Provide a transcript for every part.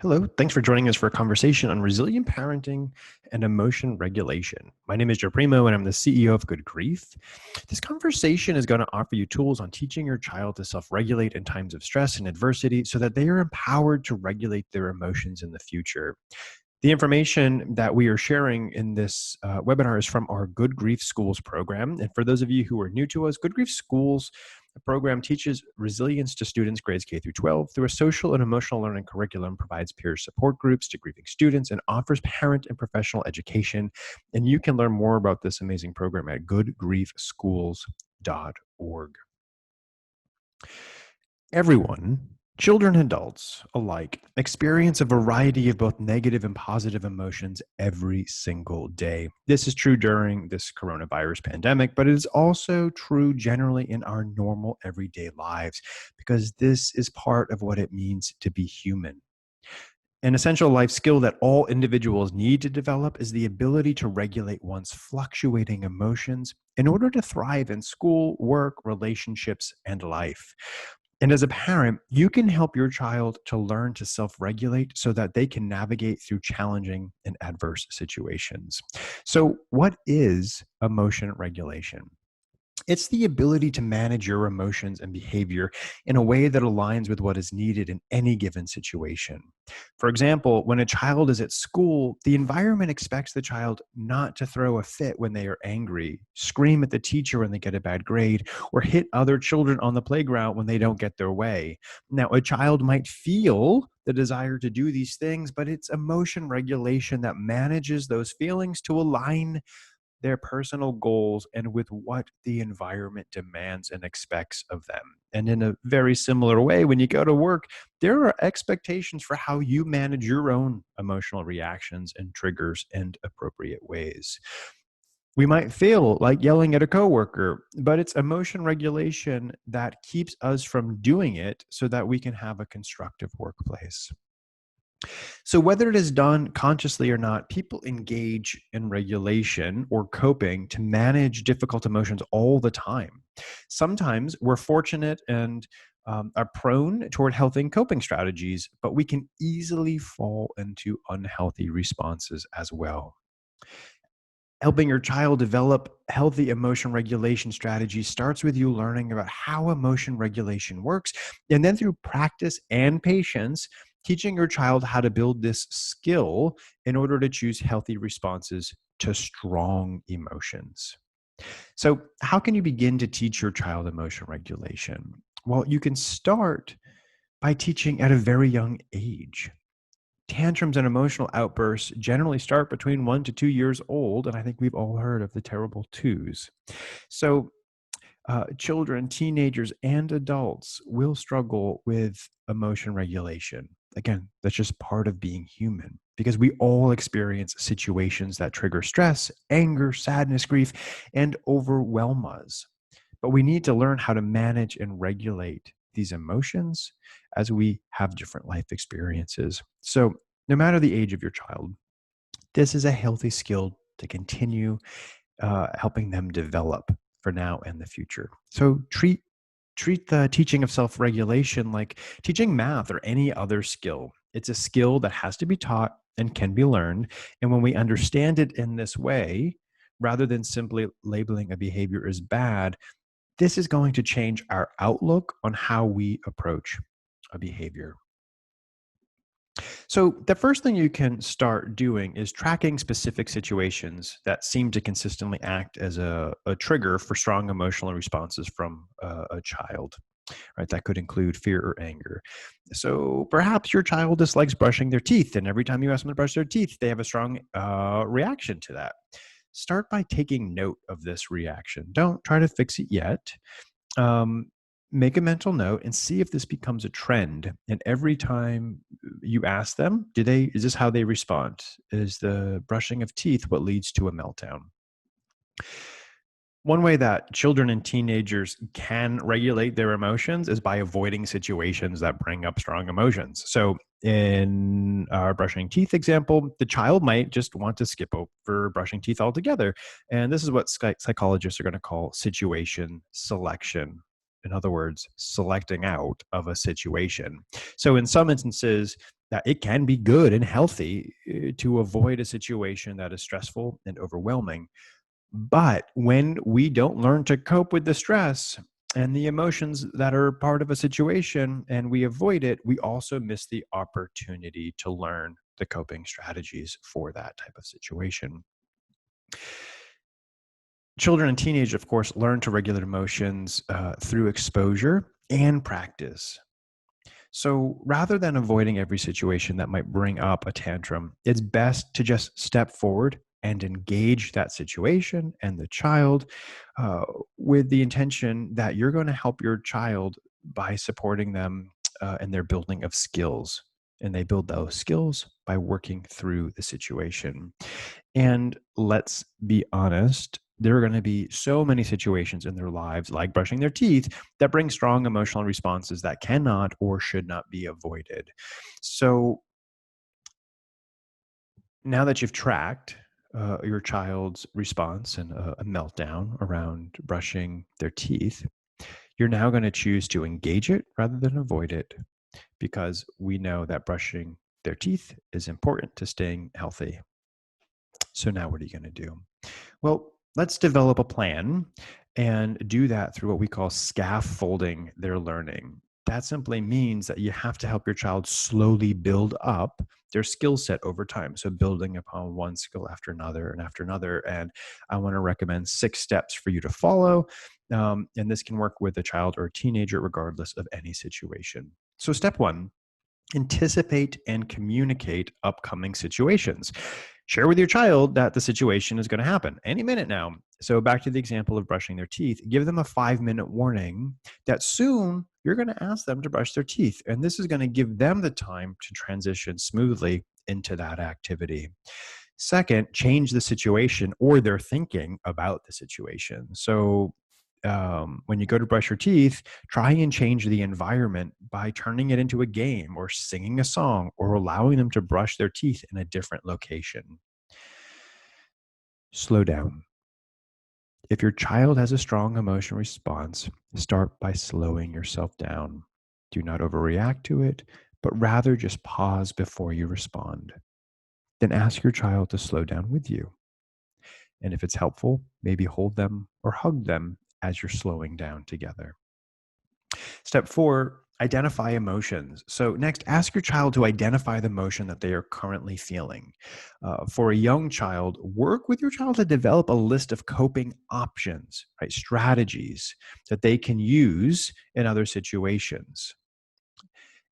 Hello, thanks for joining us for a conversation on resilient parenting and emotion regulation. My name is Joe Primo, and I'm the CEO of Good Grief. This conversation is going to offer you tools on teaching your child to self regulate in times of stress and adversity so that they are empowered to regulate their emotions in the future. The information that we are sharing in this webinar is from our Good Grief Schools program. And for those of you who are new to us, Good Grief Schools program teaches resilience to students grades K through 12 through a social and emotional learning curriculum, provides peer support groups to grieving students, and offers parent and professional education. And you can learn more about this amazing program at goodgriefschools.org. Everyone, children and adults alike, experience a variety of both negative and positive emotions every single day. This is true during this coronavirus pandemic, but it is also true generally in our normal everyday lives because this is part of what it means to be human. An essential life skill that all individuals need to develop is the ability to regulate one's fluctuating emotions in order to thrive in school, work, relationships, and life. And as a parent, you can help your child to learn to self-regulate so that they can navigate through challenging and adverse situations. So, what is emotion regulation? It's the ability to manage your emotions and behavior in a way that aligns with what is needed in any given situation. For example, when a child is at school, the environment expects the child not to throw a fit when they are angry, scream at the teacher when they get a bad grade, or hit other children on the playground when they don't get their way. Now, a child might feel the desire to do these things, but it's emotion regulation that manages those feelings to align their personal goals and with what the environment demands and expects of them. And in a very similar way, when you go to work, there are expectations for how you manage your own emotional reactions and triggers in appropriate ways. We might feel like yelling at a coworker, but it's emotion regulation that keeps us from doing it so that we can have a constructive workplace. So, whether it is done consciously or not, people engage in regulation or coping to manage difficult emotions all the time. Sometimes we're fortunate and are prone toward healthy coping strategies, but we can easily fall into unhealthy responses as well. Helping your child develop healthy emotion regulation strategies starts with you learning about how emotion regulation works. And then through practice and patience, teaching your child how to build this skill in order to choose healthy responses to strong emotions. So, how can you begin to teach your child emotion regulation? Well, you can start by teaching at a very young age. Tantrums and emotional outbursts generally start between 1 to 2 years old, and I think we've all heard of the terrible twos. So, children, teenagers, and adults will struggle with emotion regulation. Again, that's just part of being human because we all experience situations that trigger stress, anger, sadness, grief, and overwhelm us. But we need to learn how to manage and regulate these emotions as we have different life experiences. So, no matter the age of your child, this is a healthy skill to continue helping them develop for now and the future. So, treat the teaching of self-regulation like teaching math or any other skill. It's a skill that has to be taught and can be learned. And when we understand it in this way, rather than simply labeling a behavior as bad, this is going to change our outlook on how we approach a behavior. So, the first thing you can start doing is tracking specific situations that seem to consistently act as a trigger for strong emotional responses from a child, right? That could include fear or anger. So, perhaps your child dislikes brushing their teeth, and every time you ask them to brush their teeth, they have a strong reaction to that. Start by taking note of this reaction. Don't try to fix it yet. Um, Make a mental note and see if this becomes a trend. And every time you ask them, is this how they respond? Is the brushing of teeth what leads to a meltdown? One way that children and teenagers can regulate their emotions is by avoiding situations that bring up strong emotions. So, in our brushing teeth example, the child might just want to skip over brushing teeth altogether. And this is what psychologists are going to call situation selection. In other words, selecting out of a situation. So, in some instances, that it can be good and healthy to avoid a situation that is stressful and overwhelming. But when we don't learn to cope with the stress and the emotions that are part of a situation and we avoid it, we also miss the opportunity to learn the coping strategies for that type of situation. Children and teenagers, of course, learn to regulate emotions through exposure and practice. So rather than avoiding every situation that might bring up a tantrum, it's best to just step forward and engage that situation and the child uh, with the intention that you're going to help your child by supporting them in their building of skills. And they build those skills by working through the situation. And let's be honest, there are going to be so many situations in their lives, like brushing their teeth, that bring strong emotional responses that cannot or should not be avoided. So now that you've tracked your child's response and a meltdown around brushing their teeth, you're now going to choose to engage it rather than avoid it because we know that brushing their teeth is important to staying healthy. So now what are you going to do? Well, let's develop a plan and do that through what we call scaffolding their learning. That simply means that you have to help your child slowly build up their skill set over time. So, building upon one skill after another and after another. And I want to recommend 6 steps for you to follow. And this can work with a child or a teenager, regardless of any situation. So, step one, anticipate and communicate upcoming situations. Share with your child that the situation is going to happen any minute now. So, back to the example of brushing their teeth, give them a 5-minute warning that soon you're going to ask them to brush their teeth. And this is going to give them the time to transition smoothly into that activity. Second, change the situation or their thinking about the situation. So, when you go to brush your teeth, try and change the environment by turning it into a game or singing a song or allowing them to brush their teeth in a different location. Slow down. If your child has a strong emotional response, start by slowing yourself down. Do not overreact to it, but rather just pause before you respond. Then ask your child to slow down with you. And if it's helpful, maybe hold them or hug them as you're slowing down together. Step 4, identify emotions. So, next, ask your child to identify the emotion that they are currently feeling. For a young child, work with your child to develop a list of coping options, right? Strategies that they can use in other situations.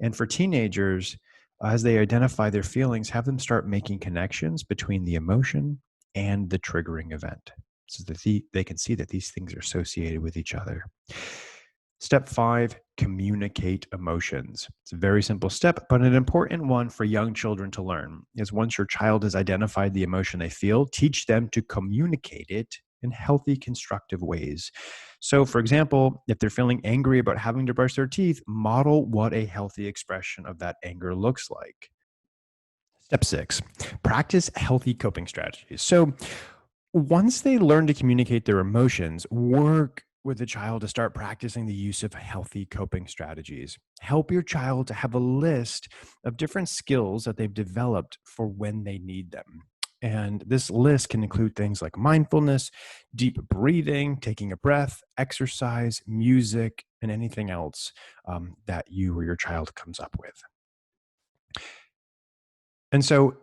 And for teenagers, as they identify their feelings, have them start making connections between the emotion and the triggering event so that they can see that these things are associated with each other. Step 5, communicate emotions. It's a very simple step, but an important one for young children to learn is once your child has identified the emotion they feel, teach them to communicate it in healthy, constructive ways. So, for example, if they're feeling angry about having to brush their teeth, model what a healthy expression of that anger looks like. Step 6, practice healthy coping strategies. So, once they learn to communicate their emotions, work with the child to start practicing the use of healthy coping strategies. Help your child to have a list of different skills that they've developed for when they need them. And this list can include things like mindfulness, deep breathing, taking a breath, exercise, music, and anything else that you or your child comes up with. And so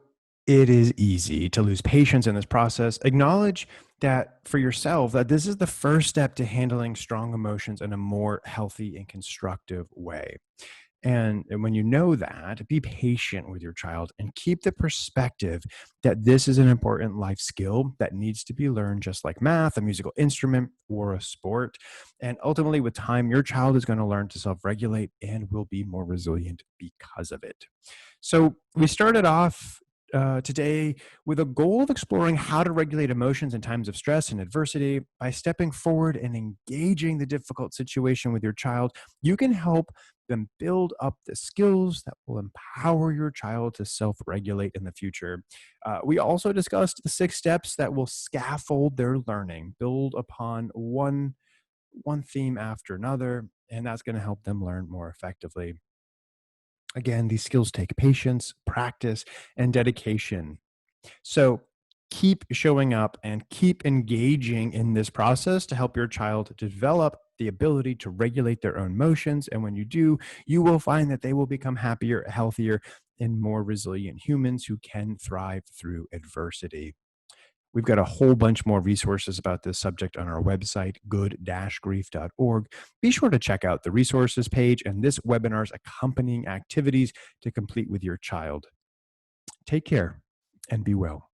it is easy to lose patience in this process. Acknowledge that for yourself that this is the first step to handling strong emotions in a more healthy and constructive way. And when you know that, be patient with your child and keep the perspective that this is an important life skill that needs to be learned, just like math, a musical instrument, or a sport. And ultimately, with time, your child is going to learn to self regulate and will be more resilient because of it. So we started off today with a goal of exploring how to regulate emotions in times of stress and adversity. By stepping forward and engaging the difficult situation with your child, you can help them build up the skills that will empower your child to self-regulate in the future. We also discussed the 6 steps that will scaffold their learning, build upon one theme after another, and that's going to help them learn more effectively. Again, these skills take patience, practice, and dedication. So keep showing up and keep engaging in this process to help your child develop the ability to regulate their own emotions. And when you do, you will find that they will become happier, healthier, and more resilient humans who can thrive through adversity. We've got a whole bunch more resources about this subject on our website, good-grief.org. Be sure to check out the resources page and this webinar's accompanying activities to complete with your child. Take care and be well.